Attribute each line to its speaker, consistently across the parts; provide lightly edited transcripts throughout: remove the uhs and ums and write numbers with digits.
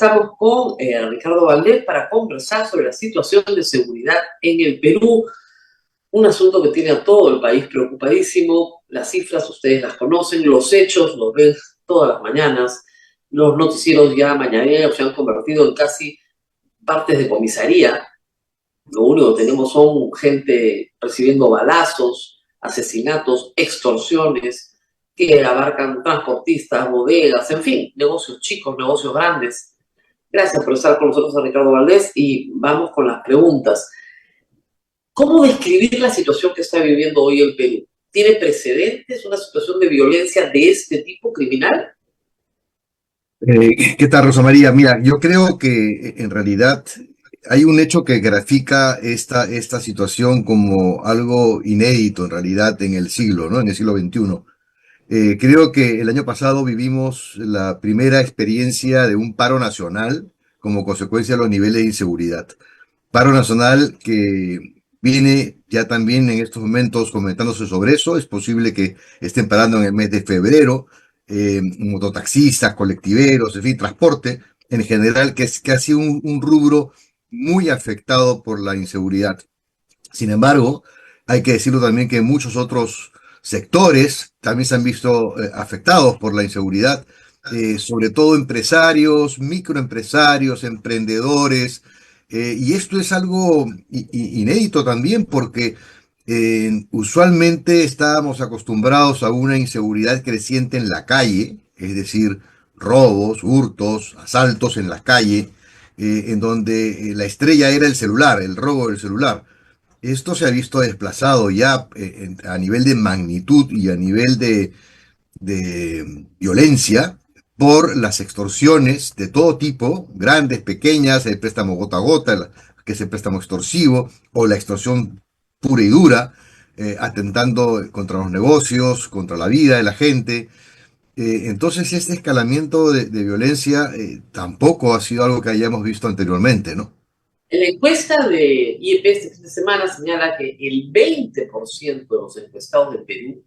Speaker 1: Estamos con Ricardo Valdés para conversar sobre la situación de seguridad en el Perú, un asunto que tiene a todo el país preocupadísimo. Las cifras ustedes las conocen, los hechos los ven todas las mañanas, los noticieros ya mañaneros se han convertido en casi partes de comisaría. Lo único que tenemos son gente recibiendo balazos, asesinatos, extorsiones, que abarcan transportistas, bodegas, en fin, negocios chicos, negocios grandes. Gracias por estar con nosotros, Ricardo Valdés, y vamos con las preguntas. ¿Cómo describir la situación que está viviendo hoy el Perú? ¿Tiene precedentes una situación de violencia de este tipo criminal?
Speaker 2: ¿Qué tal, Rosa María? Mira, yo creo que en realidad hay un hecho que grafica esta situación como algo inédito en realidad en el siglo, ¿no? En el siglo XXI. Creo que el año pasado vivimos la primera experiencia de un paro nacional como consecuencia de los niveles de inseguridad. Paro nacional que viene ya también en estos momentos comentándose sobre eso. Es posible que estén parando en el mes de febrero, mototaxistas, colectiveros, en fin, transporte en general, que ha sido un rubro muy afectado por la inseguridad. Sin embargo, hay que decirlo también que muchos otros sectores también se han visto afectados por la inseguridad, sobre todo empresarios, microempresarios, emprendedores, y esto es algo inédito también porque usualmente estábamos acostumbrados a una inseguridad creciente en la calle, es decir, robos, hurtos, asaltos en la calle, en donde la estrella era el celular, el robo del celular. Esto se ha visto desplazado ya a nivel de magnitud y a nivel de violencia por las extorsiones de todo tipo, grandes, pequeñas, el préstamo gota a gota, que es el préstamo extorsivo, o la extorsión pura y dura, atentando contra los negocios, contra la vida de la gente. Entonces, este escalamiento de violencia tampoco ha sido algo que hayamos visto anteriormente, ¿no?
Speaker 1: En la encuesta de IEP este fin de semana señala que el 20% de los encuestados del Perú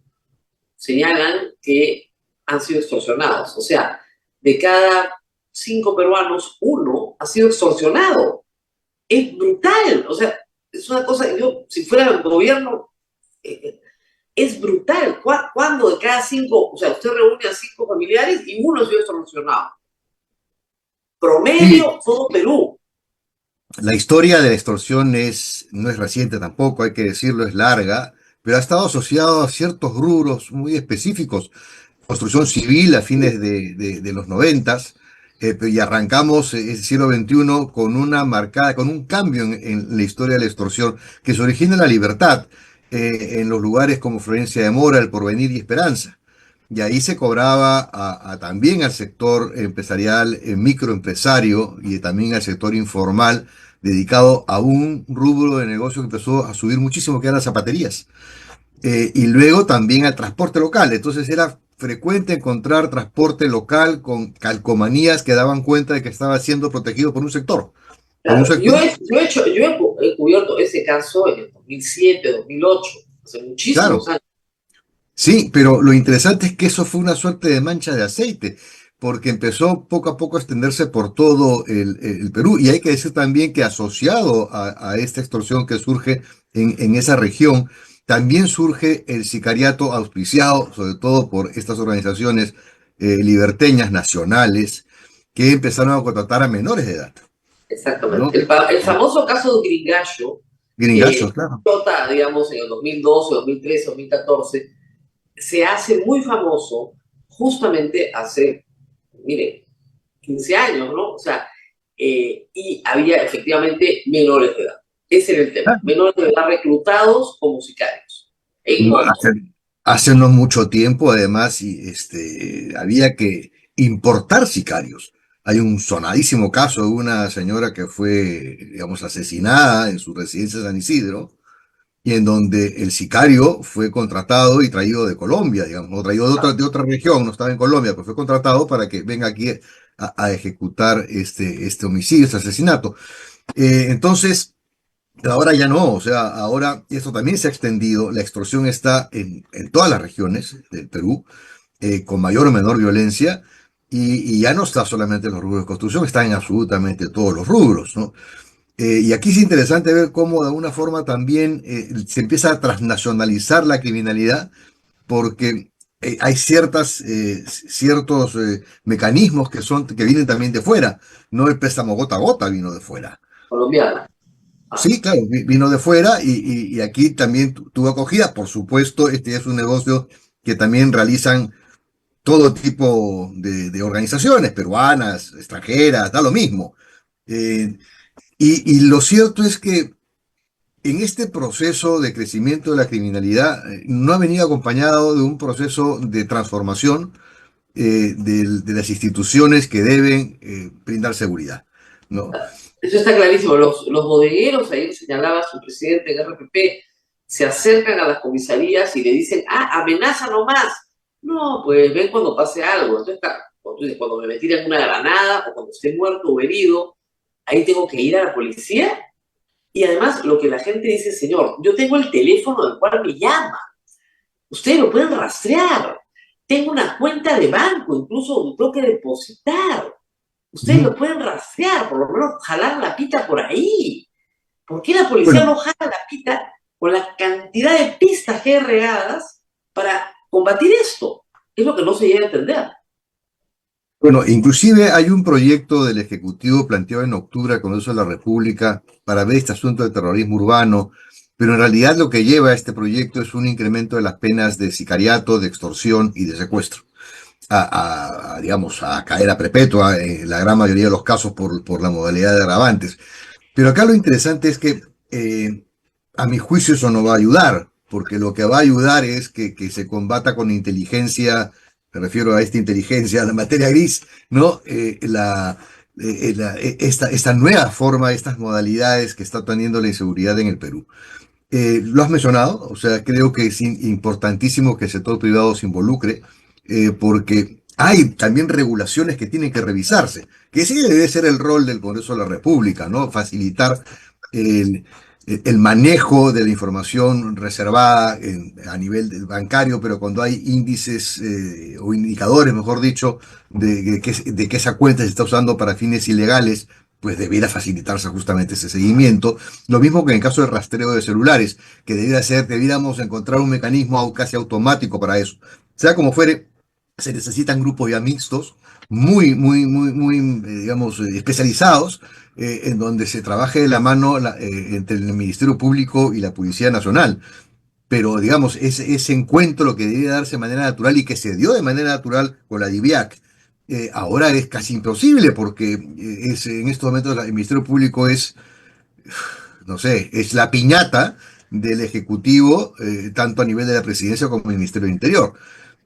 Speaker 1: señalan que han sido extorsionados. O sea, de cada 5 peruanos, uno ha sido extorsionado. Es brutal. O sea, es una cosa, yo, si fuera el gobierno, es brutal. ¿Cuándo de cada 5, o sea, usted reúne a 5 familiares y uno ha sido extorsionado?
Speaker 2: Sí,
Speaker 1: Promedio, todo Perú.
Speaker 2: la historia de la extorsión no es reciente tampoco, hay que decirlo, es larga, pero ha estado asociado a ciertos rubros muy específicos. Construcción civil a fines de los noventas, y arrancamos el siglo XXI con con un cambio en la historia de la extorsión que se origina en la libertad, en los lugares como Florencia de Mora, El Porvenir y Esperanza. Y ahí se cobraba también al sector empresarial, microempresario y también al sector informal, dedicado a un rubro de negocio que empezó a subir muchísimo, que eran las zapaterías. Y luego también al transporte local. Entonces era frecuente encontrar transporte local con calcomanías que daban cuenta de que estaba siendo protegido por un sector. Por un
Speaker 1: Claro,
Speaker 2: sector.
Speaker 1: he cubierto ese caso en el 2007, 2008, hace muchísimos
Speaker 2: Claro,
Speaker 1: años.
Speaker 2: sí, pero lo interesante es que eso fue una suerte de mancha de aceite, porque empezó poco a poco a extenderse por todo el Perú. Y hay que decir también que asociado a esta extorsión que surge en esa región, también surge el sicariato auspiciado, sobre todo por estas organizaciones liberteñas nacionales, que empezaron a contratar a menores de edad,
Speaker 1: Exactamente.
Speaker 2: ¿no?
Speaker 1: El famoso caso de Gringallo, que
Speaker 2: Gringachos, claro.
Speaker 1: explota, digamos, en el 2012, 2013, 2014, se hace muy famoso justamente hace, mire, 15 años, ¿no? O sea, y había efectivamente menores de edad. Ese era el tema. Menores de edad reclutados como sicarios, en
Speaker 2: No,
Speaker 1: moto.
Speaker 2: hace no mucho tiempo, además, había que importar sicarios. Hay un sonadísimo caso de una señora que fue, digamos, asesinada en su residencia de San Isidro, y en donde el sicario fue contratado y traído de Colombia, digamos, o traído de otra región, no estaba en Colombia, pero fue contratado para que venga aquí a ejecutar este homicidio, este asesinato. Entonces, ahora ya no, o sea, ahora esto también se ha extendido, la extorsión está en todas las regiones del Perú, con mayor o menor violencia, y ya no está solamente en los rubros de construcción, está en absolutamente todos los rubros, ¿no? Y aquí es interesante ver cómo de alguna forma también se empieza a transnacionalizar la criminalidad porque hay ciertos mecanismos que vienen también de fuera. No el préstamo gota a gota vino de fuera.
Speaker 1: colombiana. Ah,
Speaker 2: Sí, claro, vino de fuera y aquí también tuvo acogida. Por supuesto, este es un negocio que también realizan todo tipo de organizaciones, peruanas, extranjeras, da lo mismo. Eh, y lo cierto es que en este proceso de crecimiento de la criminalidad no ha venido acompañado de un proceso de transformación de las instituciones que deben brindar seguridad, ¿no?
Speaker 1: eso está clarísimo. Los bodegueros, ahí señalaba su presidente en RPP, se acercan a las comisarías y le dicen, ah, amenaza nomás. No, pues ven cuando pase algo. Entonces, claro, cuando tú dices, cuando me tiran una granada o cuando esté muerto o herido, ahí tengo que ir a la policía. Y además, lo que la gente dice, señor, yo tengo el teléfono del cual me llama. Ustedes lo pueden rastrear. Tengo una cuenta de banco, incluso donde tengo que depositar. Ustedes
Speaker 2: Ujú.
Speaker 1: lo pueden rastrear, por lo menos jalar la pita por ahí. ¿Por qué la policía
Speaker 2: Bueno,
Speaker 1: no jala la pita con la cantidad de pistas que hay regadas para combatir esto? Es lo que no se llega a entender.
Speaker 2: bueno, inclusive hay un proyecto del Ejecutivo planteado en octubre al Congreso de la República para ver este asunto de terrorismo urbano, pero en realidad lo que lleva a este proyecto es un incremento de las penas de sicariato, de extorsión y de secuestro. Digamos, a cadena perpetua en la gran mayoría de los casos por la modalidad de agravantes. Pero acá lo interesante es que a mi juicio eso no va a ayudar, porque lo que va a ayudar es que se combata con inteligencia, me refiero a esta inteligencia, a la materia gris, ¿no? Esta nueva forma, estas modalidades que está teniendo la inseguridad en el Perú. Lo has mencionado, o sea, creo que es importantísimo que el sector privado se involucre, porque hay también regulaciones que tienen que revisarse, que sí debe ser el rol del Congreso de la República, ¿no? Facilitar el, el manejo de la información reservada a nivel bancario, pero cuando hay índices o indicadores, mejor dicho, de que esa cuenta se está usando para fines ilegales, pues debiera facilitarse justamente ese seguimiento. Lo mismo que en el caso del rastreo de celulares, que debiéramos encontrar un mecanismo casi automático para eso. Sea como fuere, se necesitan grupos ya mixtos, muy, digamos, especializados, en donde se trabaje de la mano entre el Ministerio Público y la Policía Nacional. Pero, digamos, ese encuentro lo que debía darse de manera natural y que se dio de manera natural con la DIVIAC, ahora es casi imposible porque en estos momentos el Ministerio Público es, no sé, es la piñata del Ejecutivo, tanto a nivel de la Presidencia como del Ministerio del Interior.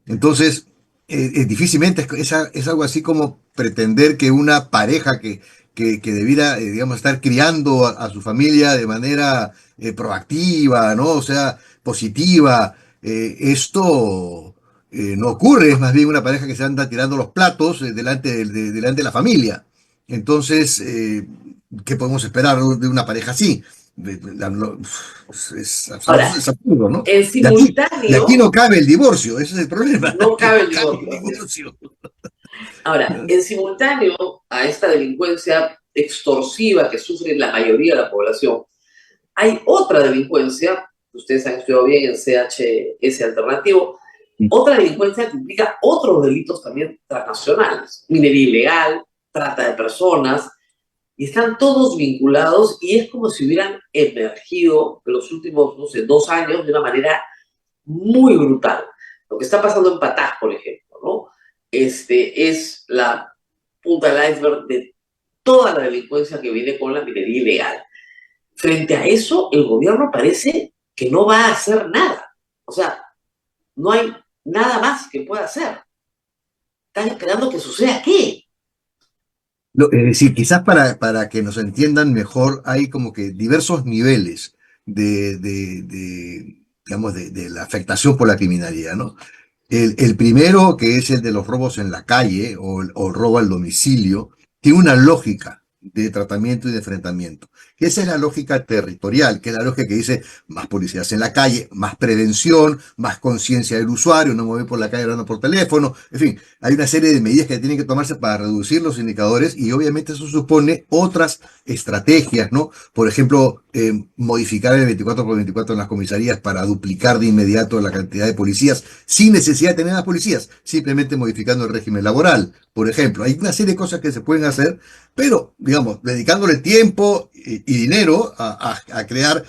Speaker 2: Entonces, difícilmente es algo así como pretender que una pareja que debiera, digamos, estar criando a su familia de manera proactiva, ¿no? O sea, positiva, esto no ocurre, es más bien una pareja que se anda tirando los platos delante de la familia. Entonces, ¿qué podemos esperar de una pareja así?
Speaker 1: Ahora,
Speaker 2: Es absurdo, ¿no?
Speaker 1: en
Speaker 2: De aquí
Speaker 1: simultáneo,
Speaker 2: no cabe el divorcio, ese es el problema,
Speaker 1: no
Speaker 2: que
Speaker 1: cabe
Speaker 2: no
Speaker 1: el
Speaker 2: cabe el
Speaker 1: divorcio.
Speaker 2: divorcio.
Speaker 1: Ahora, en simultáneo a esta delincuencia extorsiva que sufre la mayoría de la población, hay otra delincuencia, ustedes han estudiado bien en CHS alternativo, otra delincuencia que implica otros delitos también transnacionales, minería ilegal, trata de personas, y están todos vinculados y es como si hubieran emergido en los últimos, no sé, 2 años de una manera muy brutal. Lo que está pasando en Patás, por ejemplo, ¿no? Es la punta del iceberg de toda la delincuencia que viene con la minería ilegal. Frente a eso, el gobierno parece que no va a hacer nada. O sea, no hay nada más que pueda hacer. Están esperando que suceda qué.
Speaker 2: Es decir, quizás para que nos entiendan mejor, hay como que diversos niveles digamos, de la afectación por la criminalidad, ¿no? El primero, que es el de los robos en la calle o el robo al domicilio, tiene una lógica. de tratamiento y de enfrentamiento. Esa es la lógica territorial, que es la lógica que dice más policías en la calle, más prevención, más conciencia del usuario, no mover por la calle hablando por teléfono, en fin, hay una serie de medidas que tienen que tomarse para reducir los indicadores y obviamente eso supone otras estrategias, ¿no? Por ejemplo, modificar el 24x24 en las comisarías para duplicar de inmediato la cantidad de policías sin necesidad de tener más policías, simplemente modificando el régimen laboral, por ejemplo. Hay una serie de cosas que se pueden hacer, pero, digamos, dedicándole tiempo y dinero a crear,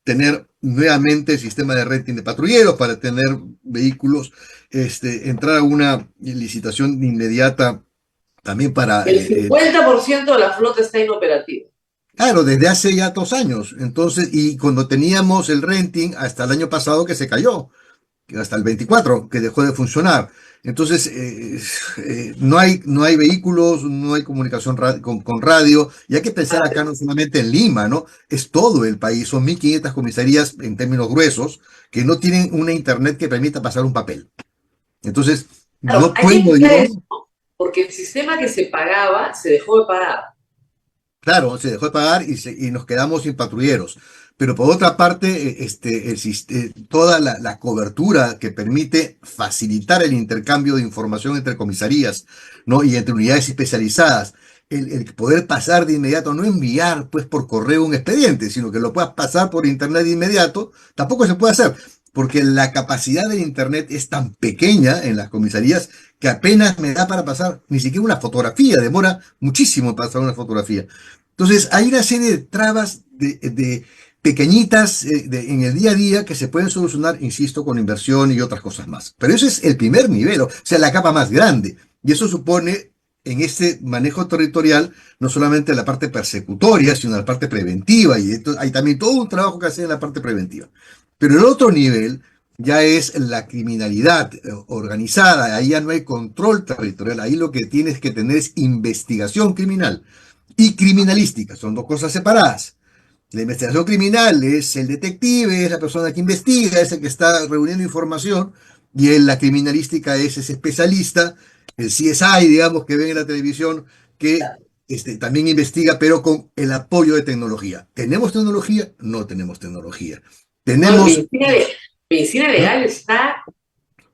Speaker 2: tener nuevamente el sistema de renting de patrulleros para tener vehículos, entrar a una licitación inmediata también para...
Speaker 1: El 50% de la flota está inoperativo.
Speaker 2: claro, desde hace ya 2 años. Entonces, y cuando teníamos el renting hasta el año pasado que se cayó, hasta el 24 que dejó de funcionar. Entonces, no hay vehículos, no hay comunicación con radio, y hay que pensar acá no solamente en Lima, ¿no? Es todo el país, son 1.500 comisarías en términos gruesos que no tienen una internet que permita pasar un papel. Entonces,
Speaker 1: Claro,
Speaker 2: no
Speaker 1: hay que
Speaker 2: puedo
Speaker 1: explicar
Speaker 2: yo,
Speaker 1: eso, ¿no? Porque el sistema que se pagaba se dejó de pagar.
Speaker 2: claro, se dejó de pagar y nos quedamos sin patrulleros. Pero por otra parte, toda la cobertura que permite facilitar el intercambio de información entre comisarías, ¿no? Y entre unidades especializadas, el poder pasar de inmediato, no enviar pues por correo un expediente, sino que lo puedas pasar por internet de inmediato, tampoco se puede hacer, porque la capacidad del internet es tan pequeña en las comisarías que apenas me da para pasar ni siquiera una fotografía, demora muchísimo pasar una fotografía. Entonces, hay una serie de trabas de pequeñitas en el día a día que se pueden solucionar, insisto, con inversión y otras cosas más. Pero eso es el primer nivel, o sea, la capa más grande. Y eso supone, en este manejo territorial, no solamente la parte persecutoria, sino la parte preventiva. Y esto, hay también todo un trabajo que hacer en la parte preventiva. Pero el otro nivel ya es la criminalidad organizada. Ahí ya no hay control territorial. Ahí lo que tienes que tener es investigación criminal y criminalística. Son dos cosas separadas. La investigación criminal es el detective, es la persona que investiga, es el que está reuniendo información, y la criminalística es ese especialista, el CSI, digamos, que ven en la televisión, que también investiga, pero con el apoyo de tecnología. ¿Tenemos tecnología? No tenemos tecnología.
Speaker 1: No,
Speaker 2: Tenemos...
Speaker 1: medicina
Speaker 2: ¿no?
Speaker 1: legal está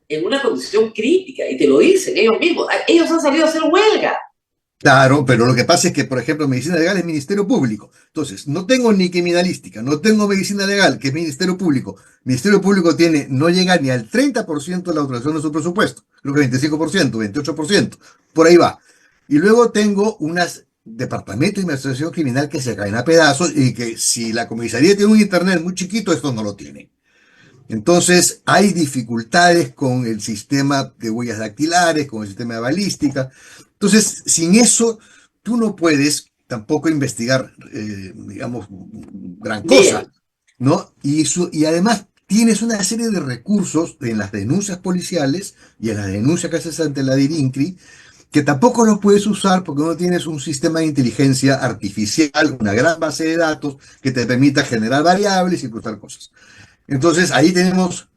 Speaker 1: en una condición crítica y te lo dicen ellos mismos. Ellos han salido a hacer huelga.
Speaker 2: Claro, pero lo que pasa es que, por ejemplo, medicina legal es Ministerio Público. Entonces, no tengo ni criminalística, no tengo medicina legal, que es Ministerio Público. Ministerio Público tiene, no llega ni al 30% de la autorización de su presupuesto. Creo que 25%, 28%, por ahí va. Y luego tengo unas departamentos de investigación criminal que se caen a pedazos y que si la comisaría tiene un internet muy chiquito, esto no lo tiene. Entonces, hay dificultades con el sistema de huellas dactilares, con el sistema de balística. Entonces, sin eso, tú no puedes tampoco investigar, digamos, gran cosa,
Speaker 1: Bien.
Speaker 2: ¿no? Y además tienes una serie de recursos en las denuncias policiales y en las denuncias que haces ante la DIRINCRI que tampoco los puedes usar porque no tienes un sistema de inteligencia artificial, una gran base de datos que te permita generar variables y cruzar cosas. Entonces, ahí tenemos...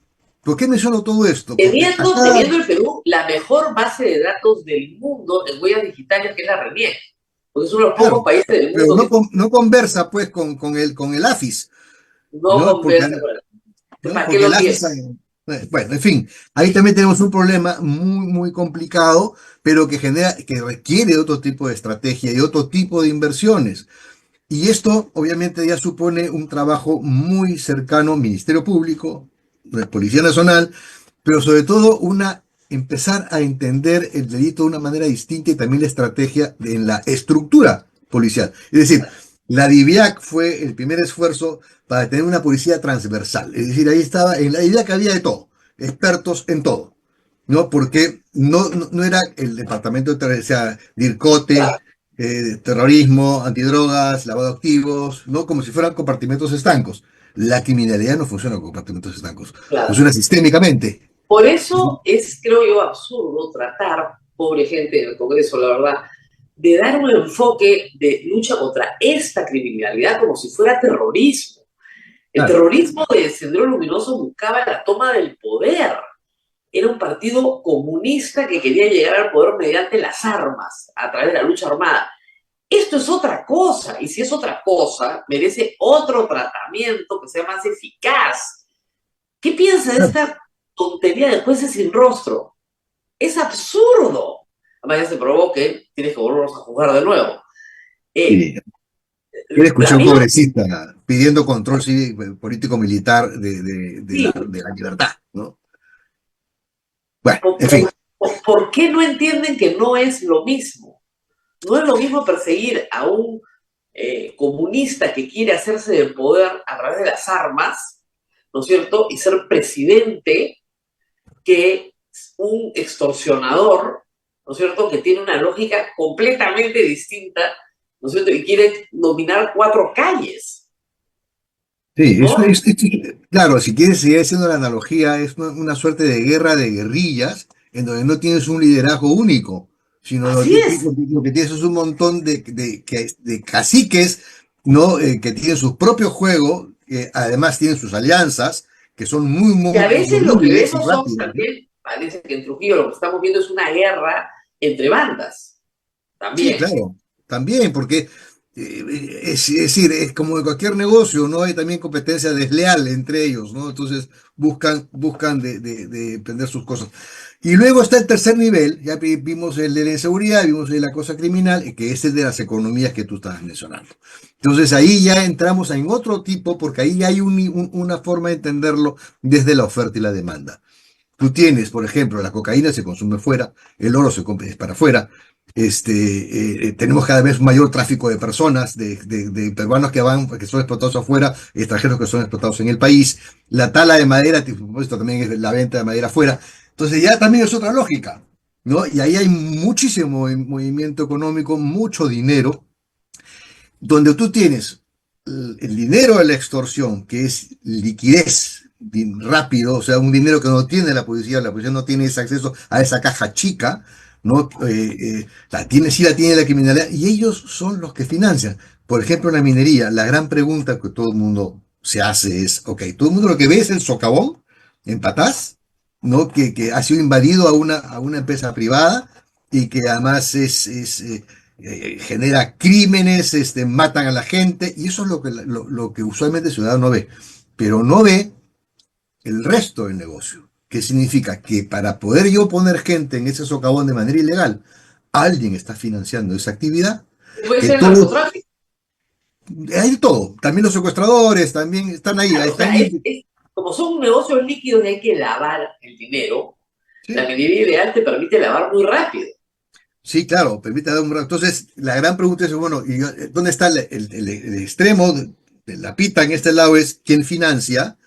Speaker 2: ¿Por qué menciono todo esto? Porque acá,
Speaker 1: Teniendo el Perú la mejor base de datos del mundo en huellas digitales, que es la RENIEC, porque es uno de los pocos
Speaker 2: claro,
Speaker 1: países del
Speaker 2: pero
Speaker 1: mundo
Speaker 2: no,
Speaker 1: que
Speaker 2: no conversa pues con el AFIS,
Speaker 1: no
Speaker 2: ¿no? Porque,
Speaker 1: conversa con el...
Speaker 2: ¿no?
Speaker 1: ¿Para qué
Speaker 2: Porque el
Speaker 1: lo
Speaker 2: AFIS,
Speaker 1: tiene?
Speaker 2: bueno, en fin, ahí también tenemos un problema muy, muy complicado, pero que genera, que requiere otro tipo de estrategia y otro tipo de inversiones. Y esto obviamente ya supone un trabajo muy cercano, Ministerio Público, Policía Nacional, pero sobre todo empezar a entender el delito de una manera distinta y también la estrategia en la estructura policial. Es decir, la DIVIAC fue el primer esfuerzo para tener una policía transversal. Es decir, ahí estaba, en la DIVIAC había de todo, expertos en todo, ¿no? Porque no era el departamento de, o sea, DIRCOTE, terrorismo, antidrogas, lavado de activos, ¿no? Como si fueran compartimentos estancos. La criminalidad no funciona con compartimentos estancos,
Speaker 1: Claro.
Speaker 2: funciona sistémicamente.
Speaker 1: Por eso es, creo yo, absurdo tratar, pobre gente en el Congreso, la verdad, de dar un enfoque de lucha contra esta criminalidad como si fuera terrorismo. El
Speaker 2: Claro,
Speaker 1: terrorismo de Sendero Luminoso buscaba la toma del poder. Era un partido comunista que quería llegar al poder mediante las armas, a través de la lucha armada. Esto es otra cosa, y si es otra cosa, merece otro tratamiento que sea más eficaz. ¿Qué piensa de esta tontería de jueces sin rostro? Es absurdo. Además, ya se probó que tienes que volverlos a juzgar de nuevo.
Speaker 2: Sí.
Speaker 1: Eh,
Speaker 2: Yo escuché
Speaker 1: a
Speaker 2: a un
Speaker 1: mí no,
Speaker 2: congresista pidiendo control político-militar
Speaker 1: sí,
Speaker 2: de la libertad, ¿no? Bueno,
Speaker 1: ¿por,
Speaker 2: en fin.
Speaker 1: por qué no entienden que no es lo mismo? No es lo mismo perseguir a un comunista que quiere hacerse del poder a través de las armas, ¿no es cierto? Y ser presidente que un extorsionador, ¿no es cierto? Que tiene una lógica completamente distinta, ¿no es cierto? Y quiere dominar 4 calles,
Speaker 2: Sí,
Speaker 1: ¿no?
Speaker 2: claro, si quieres seguir haciendo la analogía, es una suerte de guerra de guerrillas en donde no tienes un liderazgo único, sino
Speaker 1: Así es.
Speaker 2: lo que tienes es un montón de caciques, ¿no? Que tienen su propio juego, que además tienen sus alianzas, que son muy
Speaker 1: Y a veces lo que
Speaker 2: movibles y
Speaker 1: vemos son
Speaker 2: rápidas, ¿no?
Speaker 1: también, parece que en Trujillo lo que estamos viendo es una guerra entre bandas,
Speaker 2: Sí,
Speaker 1: también.
Speaker 2: claro, también, porque es decir, es como en cualquier negocio, ¿no? Hay también competencia desleal entre ellos, ¿no? Entonces buscan de prender sus cosas. Y luego está el tercer nivel, ya vimos el de la inseguridad, vimos el de la cosa criminal, que es el de las economías que tú estabas mencionando. Entonces ahí ya entramos en otro tipo, porque ahí hay una forma de entenderlo desde la oferta y la demanda. Tú tienes, por ejemplo, la cocaína se consume fuera, el oro se compra es para afuera. Tenemos cada vez mayor tráfico de personas, de peruanos que son explotados afuera, extranjeros que son explotados en el país. La tala de madera, por supuesto, también es la venta de madera afuera. Entonces ya también es otra lógica, ¿no? Y ahí hay muchísimo movimiento económico, mucho dinero, donde tú tienes el dinero de la extorsión, que es liquidez rápido, o sea, un dinero que no tiene la policía no tiene ese acceso a esa caja chica, ¿no? Sí la tiene la criminalidad, y ellos son los que financian. Por ejemplo, en la minería, la gran pregunta que todo el mundo se hace es, ok, todo el mundo lo que ve es el socavón en Patás, ¿no? Que ha sido invadido a una empresa privada y que además genera crímenes, matan a la gente, y eso es lo que usualmente el ciudadano ve, pero no ve el resto del negocio, que significa que para poder yo poner gente en ese socavón de manera ilegal, alguien está financiando esa actividad,
Speaker 1: Puede
Speaker 2: que
Speaker 1: ser el
Speaker 2: todo,
Speaker 1: narcotráfico.
Speaker 2: hay todo, también los secuestradores, también están ahí,
Speaker 1: Claro, o sea,
Speaker 2: están,
Speaker 1: como son negocios líquidos y hay que lavar el dinero, la
Speaker 2: sí,
Speaker 1: minería ideal te permite lavar muy rápido.
Speaker 2: sí, claro, permite dar un brazo. Entonces, la gran pregunta es, bueno, ¿dónde está el extremo de la pita en este lado? Es quién financia,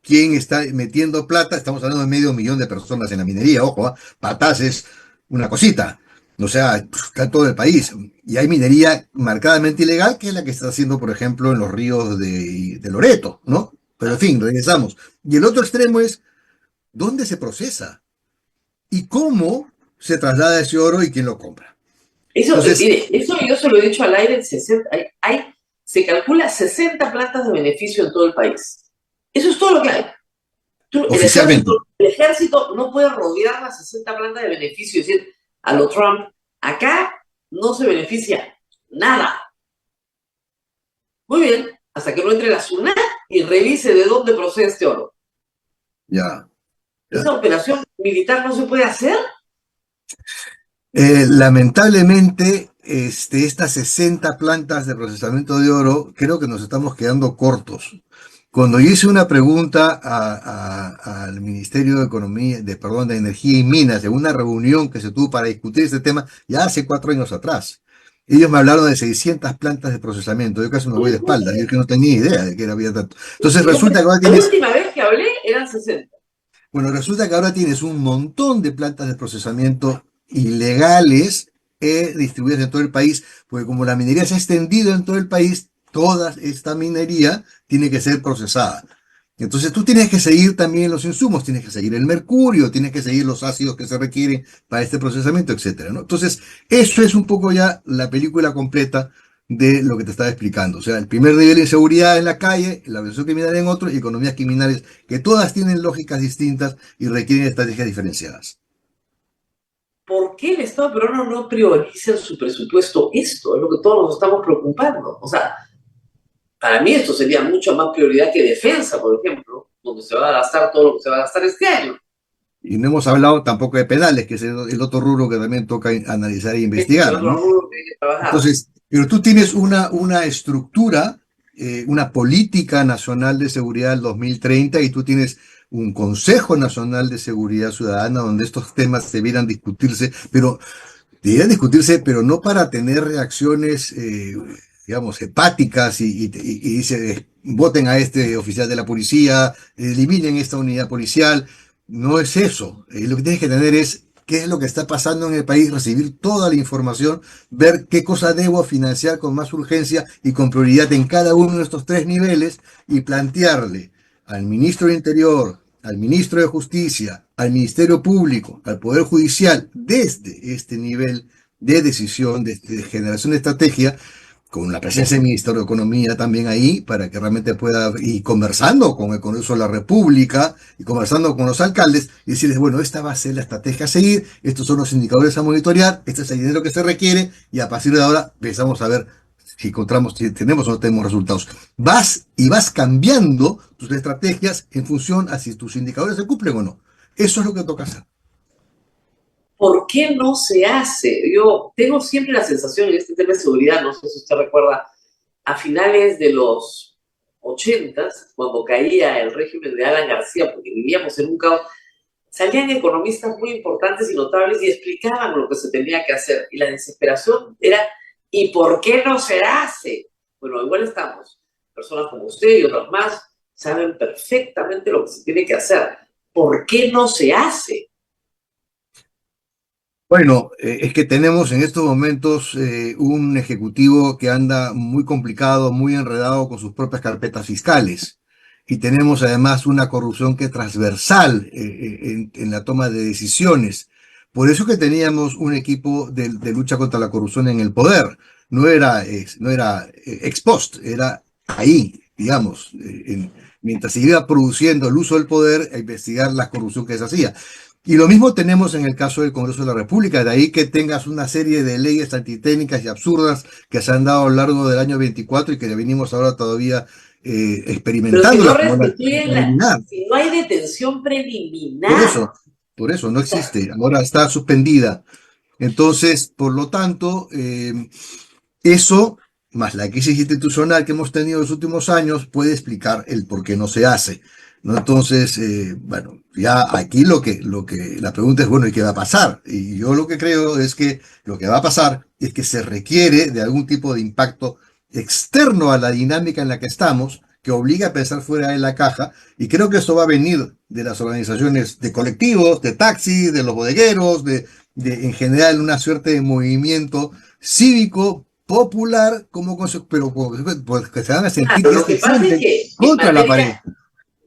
Speaker 2: quién está metiendo plata. Estamos hablando de 500.000 de personas en la minería, ojo, Patas es una cosita, o sea, está en todo el país. Y hay minería marcadamente ilegal, que es la que está haciendo, por ejemplo, en los ríos de Loreto, ¿no? Pero en fin, regresamos. Y el otro extremo es, ¿dónde se procesa? ¿Y cómo se traslada ese oro y quién lo compra?
Speaker 1: Eso,
Speaker 2: Entonces,
Speaker 1: mire, eso yo se lo he dicho al aire, se calcula 60 plantas de beneficio en todo el país. Eso es todo lo que hay.
Speaker 2: oficialmente,
Speaker 1: El ejército no puede rodear las 60 plantas de beneficio y decir a lo Trump, acá no se beneficia nada. Muy bien, hasta que no entre la SUNAT y revise de dónde procede este oro.
Speaker 2: ya.
Speaker 1: Esa operación militar no se puede hacer.
Speaker 2: Lamentablemente, estas 60 plantas de procesamiento de oro, creo que nos estamos quedando cortos. Cuando yo hice una pregunta al Ministerio de Economía, perdón, de Energía y Minas, en una reunión que se tuvo para discutir este tema, ya hace 4 años atrás, ellos me hablaron de 600 plantas de procesamiento. Yo casi me voy de espaldas, yo que no tenía idea de que había tanto. Entonces resulta que ahora
Speaker 1: La
Speaker 2: tienes,
Speaker 1: última vez que hablé eran 60.
Speaker 2: bueno, resulta que ahora tienes un montón de plantas de procesamiento ilegales distribuidas en todo el país, porque como la minería se ha extendido en todo el país, toda esta minería tiene que ser procesada. Entonces tú tienes que seguir también los insumos, tienes que seguir el mercurio, tienes que seguir los ácidos que se requieren para este procesamiento, etcétera, ¿no? Entonces, eso es un poco ya la película completa de lo que te estaba explicando. O sea, el primer nivel de inseguridad en la calle, la organización criminal en otro y economías criminales que todas tienen lógicas distintas y requieren estrategias diferenciadas.
Speaker 1: ¿por qué el Estado peruano no prioriza en su presupuesto esto? Es lo que todos nos estamos preocupando. O sea, para mí esto sería mucho más prioridad que defensa, por ejemplo, donde se va a gastar todo lo que se va a gastar este año.
Speaker 2: Y no hemos hablado tampoco de penales, que es el otro rubro que también toca analizar e
Speaker 1: Este es el
Speaker 2: investigar,
Speaker 1: otro
Speaker 2: ¿no?
Speaker 1: rubro que hay que trabajar.
Speaker 2: Entonces, pero tú tienes una estructura, una política nacional de seguridad del 2030 y tú tienes un Consejo Nacional de Seguridad Ciudadana donde estos temas debieran discutirse, pero no para tener reacciones, digamos, hepáticas y se voten a este oficial de la policía, eliminen esta unidad policial. No es eso. Lo que tienes que tener es qué es lo que está pasando en el país, recibir toda la información, ver qué cosa debo financiar con más urgencia y con prioridad en cada uno de estos tres niveles y plantearle al ministro de Interior, al ministro de Justicia, al Ministerio Público, al Poder Judicial, desde este nivel de decisión, de generación de estrategia, con la presencia del Ministerio de Economía también ahí, para que realmente pueda, y conversando con el Congreso de la República, y conversando con los alcaldes, y decirles, bueno, esta va a ser la estrategia a seguir, estos son los indicadores a monitorear, este es el dinero que se requiere, y a partir de ahora empezamos a ver si encontramos, si tenemos o no tenemos resultados. Vas cambiando tus estrategias en función a si tus indicadores se cumplen o no. Eso es lo que toca hacer.
Speaker 1: ¿Por qué no se hace? Yo tengo siempre la sensación en este tema de seguridad, no sé si usted recuerda, a finales de los 80, cuando caía el régimen de Alan García, porque vivíamos en un caos, salían economistas muy importantes y notables y explicaban lo que se tenía que hacer. Y la desesperación era, ¿y por qué no se hace? Bueno, igual estamos. Personas como usted y otras más saben perfectamente lo que se tiene que hacer. ¿Por qué no se hace?
Speaker 2: Bueno, es que tenemos en estos momentos un ejecutivo que anda muy complicado, muy enredado con sus propias carpetas fiscales. Y tenemos además una corrupción que es transversal en la toma de decisiones. Por eso que teníamos un equipo de lucha contra la corrupción en el poder. No era ex post, era ahí, digamos, mientras se iba produciendo el uso del poder a investigar la corrupción que se hacía. Y lo mismo tenemos en el caso del Congreso de la República, de ahí que tengas una serie de leyes antitécnicas y absurdas que se han dado a lo largo del año 24 y que venimos ahora todavía
Speaker 1: Pero si no
Speaker 2: experimentándolas, como la
Speaker 1: restituyen
Speaker 2: preliminar.
Speaker 1: si no hay detención
Speaker 2: Por
Speaker 1: preliminar,
Speaker 2: eso, por eso, no
Speaker 1: o sea,
Speaker 2: existe, ahora está suspendida. Entonces, por lo tanto, eso, más la crisis institucional que hemos tenido en los últimos años, puede explicar el por qué no se hace. ¿No? Entonces, bueno, ya aquí la pregunta es, bueno, ¿y qué va a pasar? Y yo lo que creo es que lo que va a pasar es que se requiere de algún tipo de impacto externo a la dinámica en la que estamos, que obliga a pensar fuera de la caja, y creo que esto va a venir de las organizaciones de colectivos, de taxis, de los bodegueros, en general una suerte de movimiento cívico popular, pero pues, que se van a sentir
Speaker 1: claro,
Speaker 2: que
Speaker 1: lo que
Speaker 2: se
Speaker 1: pasa es
Speaker 2: sienten
Speaker 1: que
Speaker 2: contra la pared.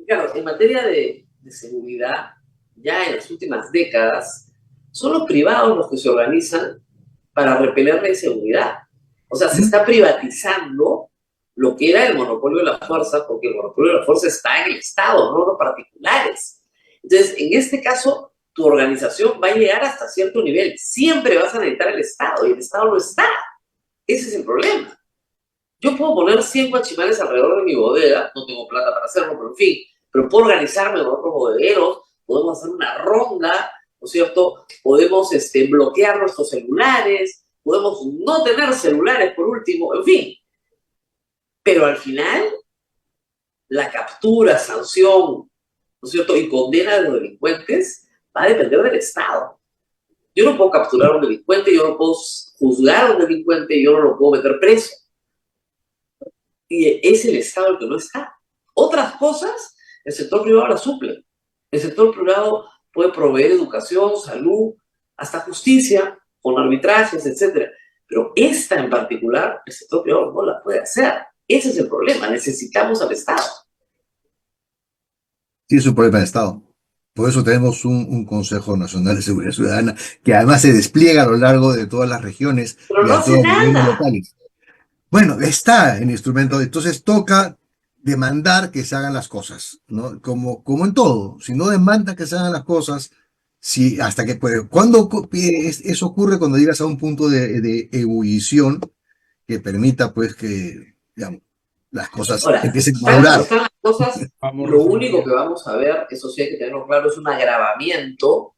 Speaker 1: claro, en materia de seguridad, ya en las últimas décadas, son los privados los que se organizan para repeler la inseguridad. O sea, se
Speaker 2: ¿Mm?
Speaker 1: está privatizando lo que era el monopolio de la fuerza, porque el monopolio de la fuerza está en el Estado, no en los particulares. Entonces, en este caso, tu organización va a llegar hasta cierto nivel. Siempre vas a necesitar el Estado y el Estado no está. Ese es el problema. Yo puedo poner 100 guachimanes alrededor de mi bodega, no tengo plata para hacerlo, pero en fin, pero puedo organizarme con otros bodegueros, podemos hacer una ronda, ¿no es cierto? Podemos bloquear nuestros celulares, podemos no tener celulares por último, en fin. Pero al final, la captura, sanción, ¿no es cierto? Y condena de los delincuentes va a depender del Estado. Yo no puedo capturar a un delincuente, yo no puedo juzgar a un delincuente, yo no lo puedo meter preso. Y es el Estado el que no está. Otras cosas, el sector privado las suple. El sector privado puede proveer educación, salud, hasta justicia, con arbitrajes, etcétera. Pero esta en particular, el sector privado no la puede hacer. Ese es el problema. Necesitamos al Estado.
Speaker 2: Sí, es un problema de Estado. Por eso tenemos un Consejo Nacional de Seguridad Ciudadana que además se despliega a lo largo de todas las regiones
Speaker 1: Pero
Speaker 2: y
Speaker 1: no
Speaker 2: a
Speaker 1: hace
Speaker 2: todos los gobiernos
Speaker 1: nada.
Speaker 2: locales. Bueno, está el instrumento, entonces toca demandar que se hagan las cosas, ¿no? Como en todo, si no demanda que se hagan las cosas, Sí, hasta que puede. ¿Cuándo eso ocurre? Cuando llegas a un punto de ebullición que permita, pues, que, digamos, las cosas
Speaker 1: Ahora,
Speaker 2: empiecen a
Speaker 1: tal como
Speaker 2: madurar.
Speaker 1: están las cosas,
Speaker 3: Vamos
Speaker 1: lo único que
Speaker 3: resolviendo.
Speaker 1: vamos a ver, eso sí hay que tenerlo claro, es un agravamiento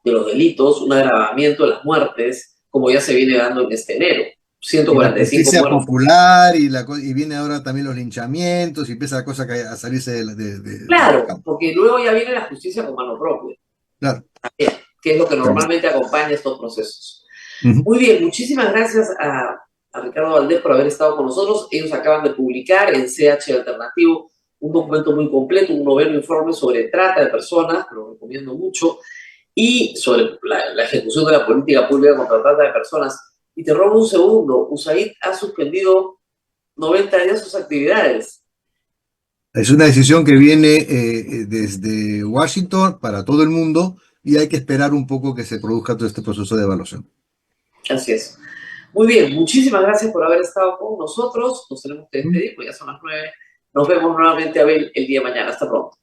Speaker 1: de los delitos, un agravamiento de las muertes, como ya se viene dando en este enero.
Speaker 2: Y la
Speaker 1: 145
Speaker 2: justicia
Speaker 1: muertos.
Speaker 2: popular y viene ahora también los linchamientos y empieza la cosa a salirse del
Speaker 1: Claro,
Speaker 2: campo.
Speaker 1: porque luego ya viene la justicia con mano propia,
Speaker 2: Claro.
Speaker 1: que es lo que
Speaker 2: También.
Speaker 1: normalmente acompaña estos procesos.
Speaker 2: Ujú.
Speaker 1: Muy bien, muchísimas gracias a Ricardo Valdés por haber estado con nosotros. Ellos acaban de publicar en CH Alternativo un documento muy completo, un noveno informe sobre trata de personas, lo recomiendo mucho, y sobre la ejecución de la política pública contra la trata de personas. Y te robo un segundo, USAID ha suspendido 90 días sus actividades.
Speaker 2: Es una decisión que viene desde Washington para todo el mundo y hay que esperar un poco que se produzca todo este proceso de evaluación.
Speaker 1: Así es. Muy bien, muchísimas gracias por haber estado con nosotros. Nos tenemos que despedir, pues ya son las 9. Nos vemos nuevamente, Abel, el día de mañana. Hasta pronto.